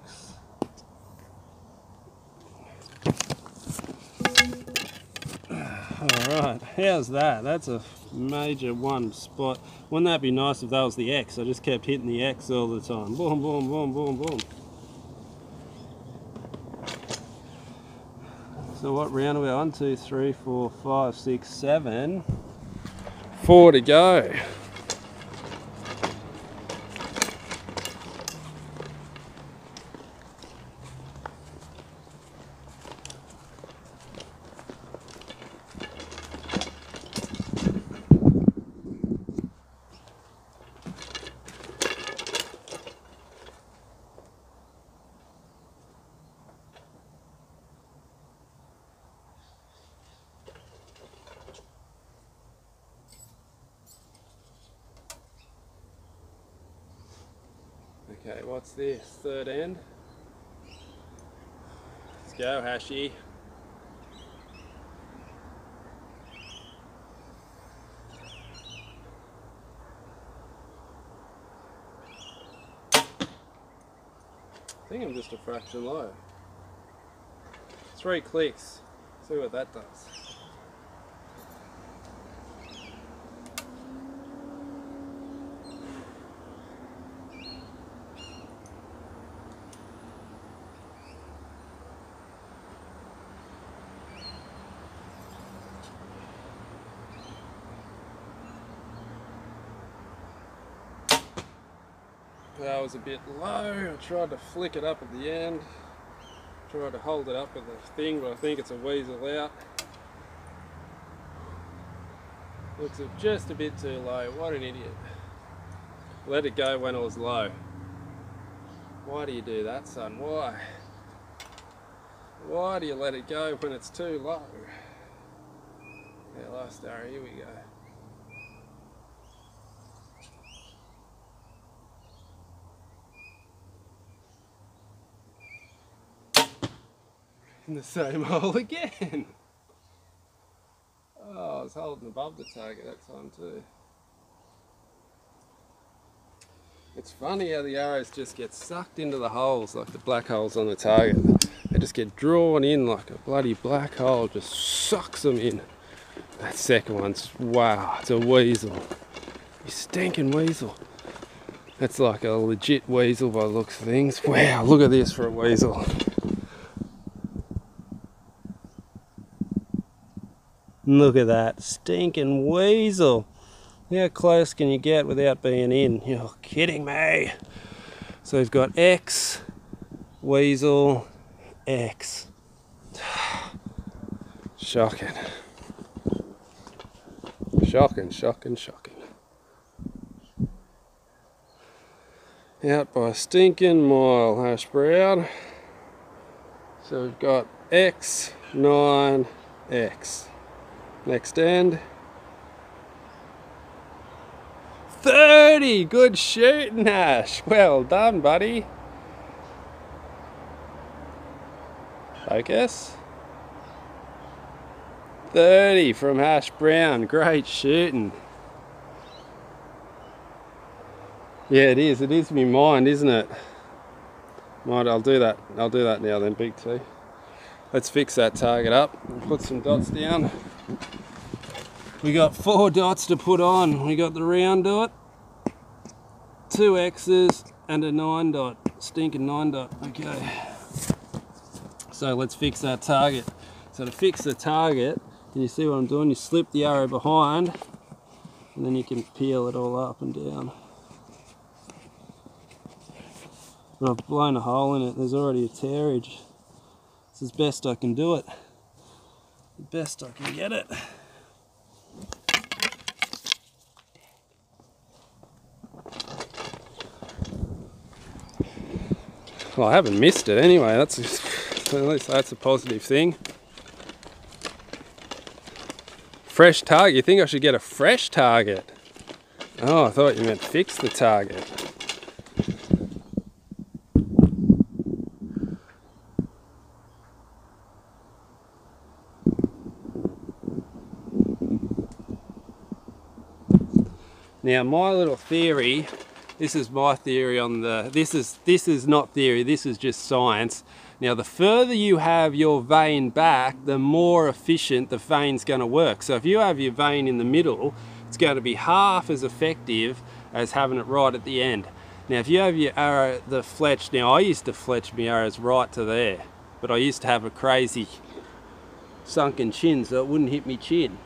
Alright, how's that? That's a major one spot. Wouldn't that be nice if that was the X? I just kept hitting the X all the time. Boom, boom, boom, boom, boom. So what round are we on? 1, 2, 3, 4, 5, 6, 7. 4 to go. Okay, what's this? Third end. Let's go, Hashy. I think I'm just a fraction low. 3 clicks. See what that does. power's a bit low. I tried to flick it up at the end. Tried to hold it up with the thing, but I think it's a weasel out. Looks just a bit too low. What an idiot. Let it go when it was low. Why do you do that, son? Why? Why do you let it go when it's too low? Yeah, last arrow, here we go. In the same hole again. Oh, I was holding above the target that time too. It's funny how the arrows just get sucked into the holes, like the black holes on the target. They just get drawn in like a bloody black hole, just sucks them in. That second one's, wow, it's a weasel. You stinking weasel. That's like a legit weasel by the looks of things. Wow, look at this for a weasel. Look at that, stinking weasel. How close can you get without being in? You're kidding me. So we've got X, weasel, X. Shocking. Shocking, shocking, shocking. Out by a stinking mile, hash brown. So we've got X, 9, X. Next end. 30! Good shooting, Ash. Well done, buddy. Focus. 30 from Hash Brown. Great shooting. Yeah, it is. It is me mind, isn't it? Right, I'll do that. I'll do that now then, Big T. Let's fix that target up and put some dots down. We got 4 dots to put on. We got the round dot, 2 X's, and a 9 dot. Stinking 9 dot. Okay. So let's fix that target. So to fix the target, can you see what I'm doing? You slip the arrow behind, and then you can peel it all up and down. And I've blown a hole in it. There's already a tearage. It's as best I can do it. The best I can get it. Well, I haven't missed it anyway. At least that's a positive thing. Fresh target. You think I should get a fresh target? Oh, I thought you meant fix the target. Now, my little theory. This is my theory on the, this is not theory, this is just science. Now the further you have your vein back, the more efficient the vein's going to work. So if you have your vein in the middle, it's going to be half as effective as having it right at the end. Now if you have your arrow, the fletch, now I used to fletch my arrows right to there, but I used to have a crazy sunken chin so it wouldn't hit me chin.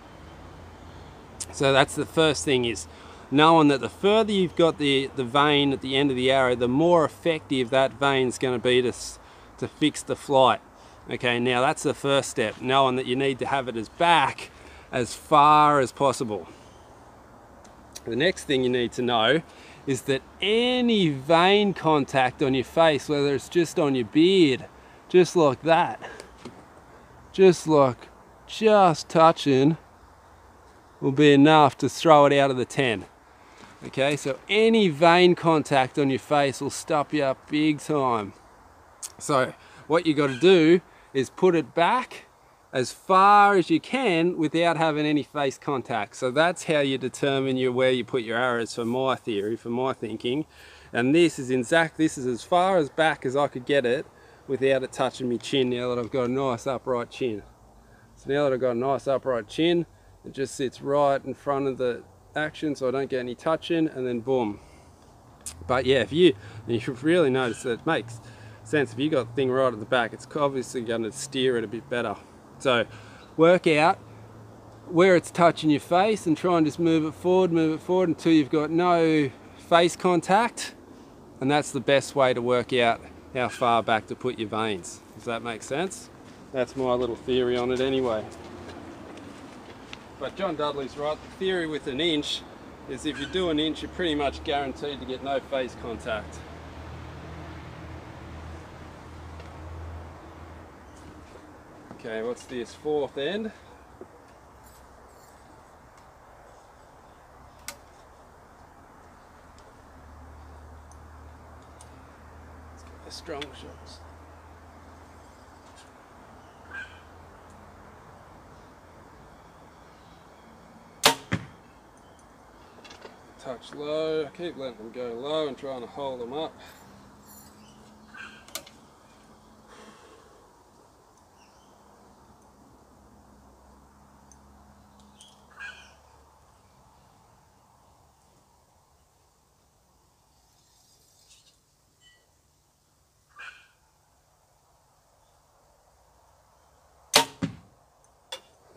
So that's the first thing, is knowing that the further you've got the vein at the end of the arrow, the more effective that vein's going to be to fix the flight. Okay, now that's the first step, knowing that you need to have it as back as far as possible. The next thing you need to know is that any vein contact on your face, whether it's just on your beard, just like that, just touching, will be enough to throw it out of the 10. Okay, so any vein contact on your face will stop you up big time. So what you got to do is put it back as far as you can without having any face contact. So that's how you determine where you put your arrows, for my theory, for my thinking. And this is as far as back as I could get it without it touching my chin, now that I've got a nice upright chin. So now that I've got a nice upright chin, it just sits right in front of the action so I don't get any touching, and then boom. But yeah, if you really notice that it makes sense. If you got the thing right at the back, it's obviously going to steer it a bit better. So work out where it's touching your face and try and just move it forward until you've got no face contact, And that's the best way to work out how far back to put your vanes. Does that make sense? That's my little theory on it anyway. But John Dudley's right. The theory with an inch is if you do an inch, you're pretty much guaranteed to get no phase contact. Okay, what's this? Fourth end. Let's get the strong shots. Touch low, keep letting them go low and trying to hold them up.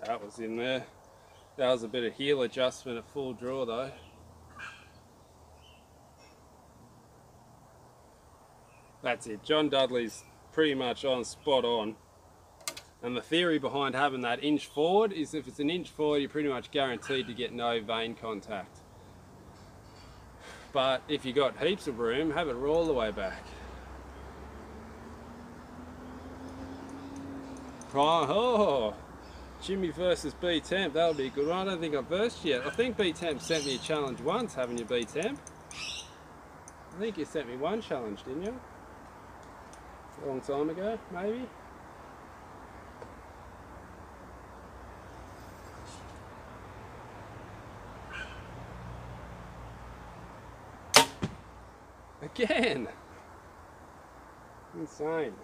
That was in there. That was a bit of heel adjustment at full draw though. That's it. John Dudley's pretty much on spot on. And the theory behind having that inch forward is if it's an inch forward, you're pretty much guaranteed to get no vane contact. But if you got heaps of room, have it all the way back. Oh, Jimi versus B-Temp, that'll be a good one. I don't think I've versed yet. I think B-Temp sent me a challenge once, haven't you, B-Temp? I think you sent me one challenge, didn't you? A long time ago, maybe? Again! Insane.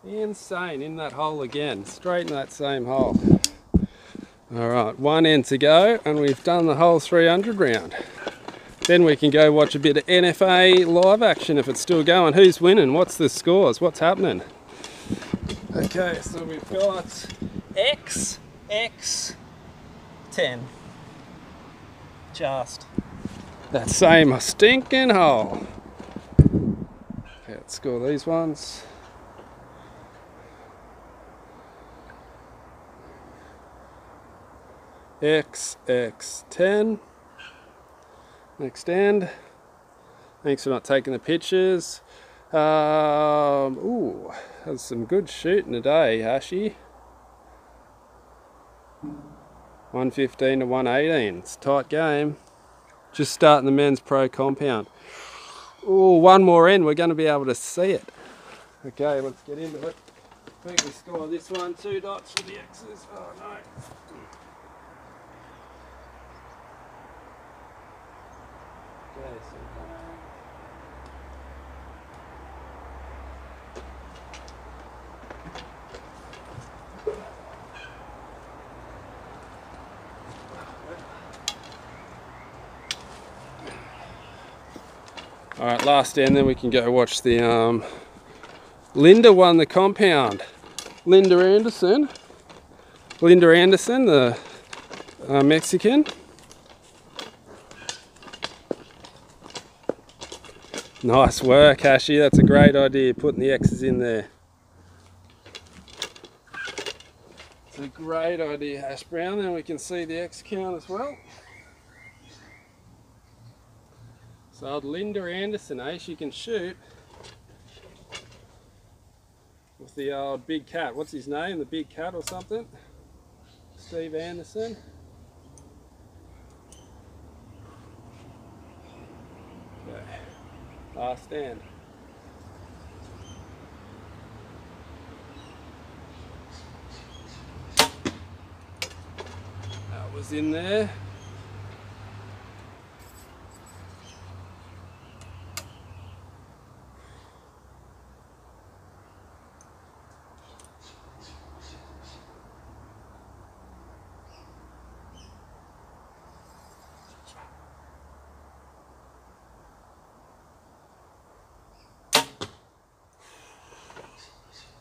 Insane, in that hole again, straight in that same hole. Alright, one end to go and we've done the whole 300 round. Then we can go watch a bit of NFA live action if it's still going. Who's winning? What's the scores? What's happening? Okay, so we've got X, 10. Just that same stinking hole. Okay, let's score these ones. X, 10. Next end. Thanks for not taking the pictures. Ooh, that's some good shooting today, Hashi. 115 to 118. It's a tight game. Just starting the men's pro compound. Ooh, one more end. We're going to be able to see it. Okay, let's get into it. I think we score this one 2 dots for the X's. Oh no. Alright, last end, then we can go watch the Linda won the compound. Linda Anderson, the Mexican. Nice work, Hashi. That's a great idea, putting the X's in there. It's a great idea, Hash Brown. Then we can see the X count as well. So old Linda Anderson, she can shoot with the old big cat. What's his name? The big cat or something? Steve Anderson. Okay. Last stand. That was in there.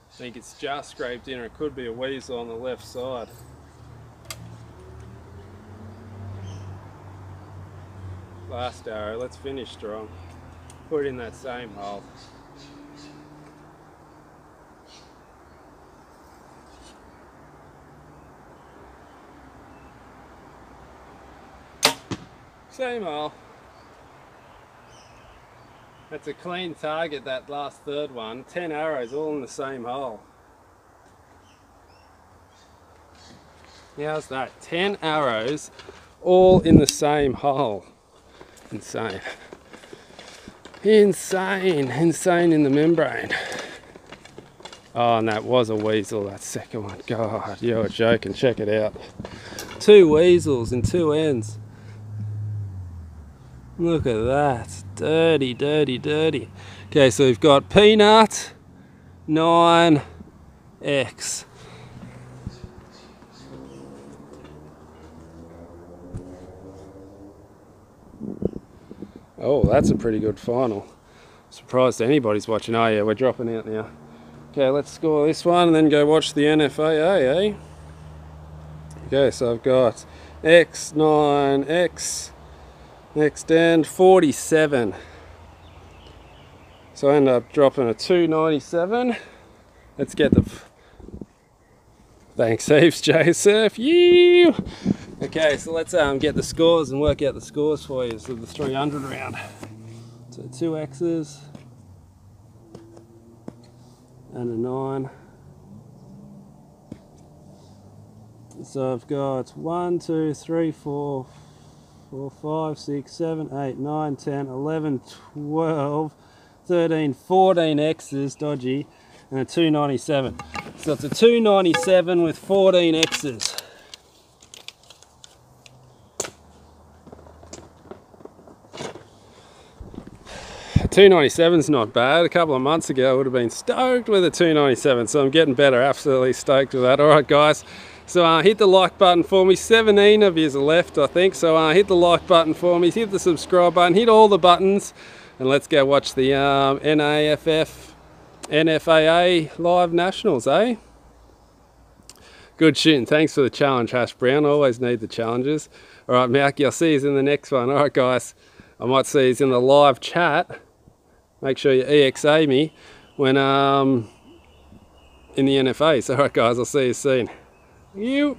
I think it's just scraped in, or it could be a weasel on the left side. last arrow. Let's finish strong. Put it in that same hole. Same hole. That's a clean target, that last third one. 10 arrows all in the same hole. How's that? 10 arrows all in the same hole. Insane. Insane. Insane in the membrane. Oh, and that was a weasel, that second one. God, you're joking. Check it out. 2 weasels in 2 ends. Look at that. Dirty, dirty, dirty. Okay, so we've got peanut, 9x. Oh, that's a pretty good final. Surprised anybody's watching. Oh yeah, we're dropping out now. Okay, let's score this one and then go watch the NFAA, eh? Okay, so I've got X, 9x, next end, 47. So I end up dropping a 297. Let's get the... Thanks heaps, Joseph. You. Okay, so let's get the scores and work out the scores for you. So the 300 round. So 2 X's and a 9. So I've got 1, 2, 3, 4, 5, 6, 7, 8, 9, 10, 11, 12, 13, 14 X's, dodgy, and a 297. So it's a 297 with 14 X's. 297's not bad. A couple of months ago I would have been stoked with a 297, so I'm getting better. Absolutely stoked with that. Alright guys, so hit the like button for me. 17 of you are left, I think, so hit the like button for me, hit the subscribe button, hit all the buttons, and let's go watch the NFAA Live Nationals, eh? Good shooting. Thanks for the challenge, Hash Brown. I always need the challenges. Alright Malky, I'll see you in the next one. Alright guys, I might see you in the live chat. Make sure you EXA me when in the NFA. So alright guys, I'll see you soon. You.